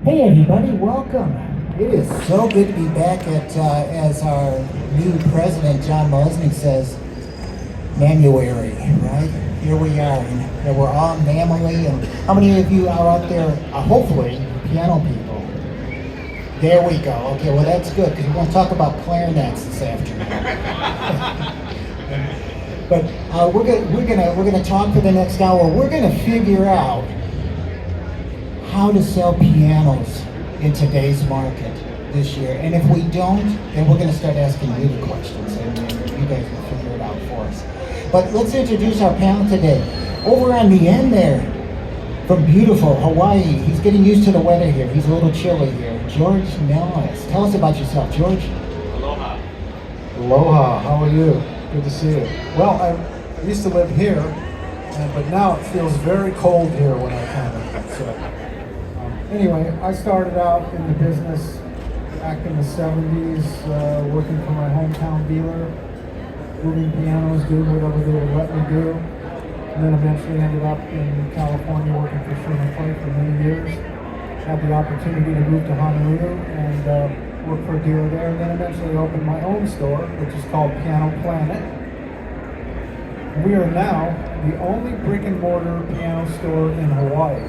Hey everybody, welcome. It is so good to be back at, as our new president, John Mosney, says, Namuary, right? Here we are, and we're all Namely, and how many of you are out there, hopefully, piano people? There we go. Okay, well that's good, because we're going to talk about clarinets this afternoon. But we're gonna talk for the next hour. We're gonna figure out how to sell pianos in today's market this year. And if we don't, then we're going to start asking you the questions, and you guys will figure it out for us. But let's introduce our panel today. Over on the end there, from beautiful Hawaii, he's getting used to the weather here. He's a little chilly here. George Nellis. Tell us about yourself, George. Aloha. Aloha, how are you? Good to see you. Well, I used to live here, but now it feels very cold here when I come in. So, anyway, I started out in the business back in the 70s, working for my hometown dealer, moving pianos, doing whatever they would let me do. And then eventually ended up in California working for Sherman Clay for many years. Had the opportunity to move to Honolulu and work for a dealer there, and then eventually opened my own store, which is called Piano Planet. We are now the only brick and mortar piano store in Hawaii.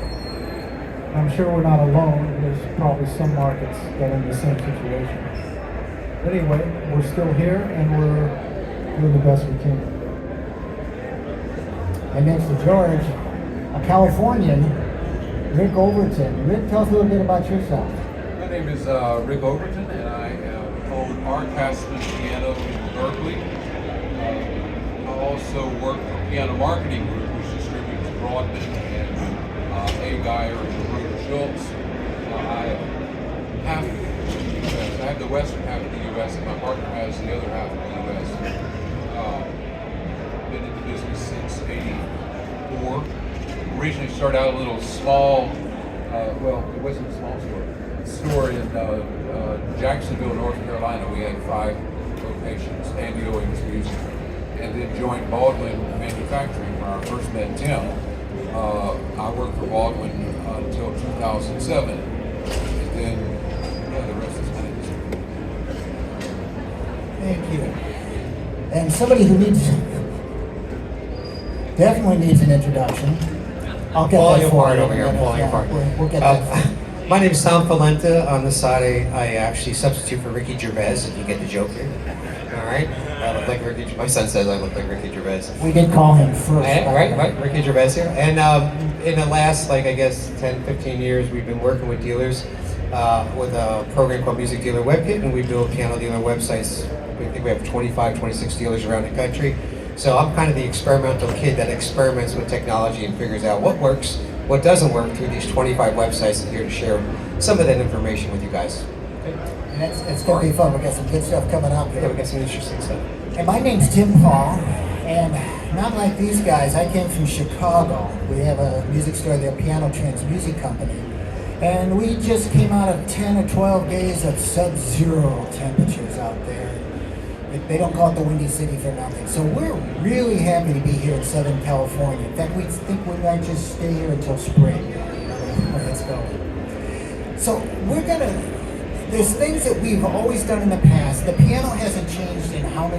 I'm sure we're not alone. There's probably some markets that are in the same situation. But anyway, we're still here and we're doing the best we can. And next to George, a Californian, Rick Overton. Rick, tell us a little bit about yourself. My name is Rick Overton, and I own Art Castleman Piano in Berkeley. I also work for Piano Marketing Group, which distributes Broadman and A. Geyer and Bruder Schultz. I have the U.S. I have the western half of the U.S. and my partner has the other half of the U.S. Been in the business since '84. Originally started out a little small, well, it wasn't a small store in Jacksonville, North Carolina. We had 5 locations, Andy Owings Music, and then joined Baldwin Manufacturing when I first met Tim. I worked for Baldwin until 2007, and then the rest is kind of history. Thank you. And somebody who definitely needs an introduction. I'll get Falling that for apart you. over here, falling Yeah, apart. We'll get that. My name is Tom Falenta. On the side, I actually substitute for Ricky Gervais, if you get the joke here. All right? I look like Ricky. My son says I look like Ricky Gervais. We did call him first. Right, Ricky Gervais here. And in the last, 10, 15 years, we've been working with dealers with a program called Music Dealer WebKit, and we build piano dealer websites. We think we have 25, 26 dealers around the country. So I'm kind of the experimental kid that experiments with technology and figures out what works, what doesn't work through these 25 websites, and here to share some of that information with you guys. Okay. And it's going to be fun. We've got some good stuff coming up here. Yeah, we got some interesting stuff. And my name's Tim Paul, and not like these guys, I came from Chicago. We have a music store there, Piano Trends Music Company. And we just came out of 10 or 12 days of sub-zero temperatures out there. They don't call it the Windy City for nothing. So we're really happy to be here in Southern California. In fact, we think we might just stay here until spring. Let's go. So there's things that we've always done in the past. The piano hasn't changed in how many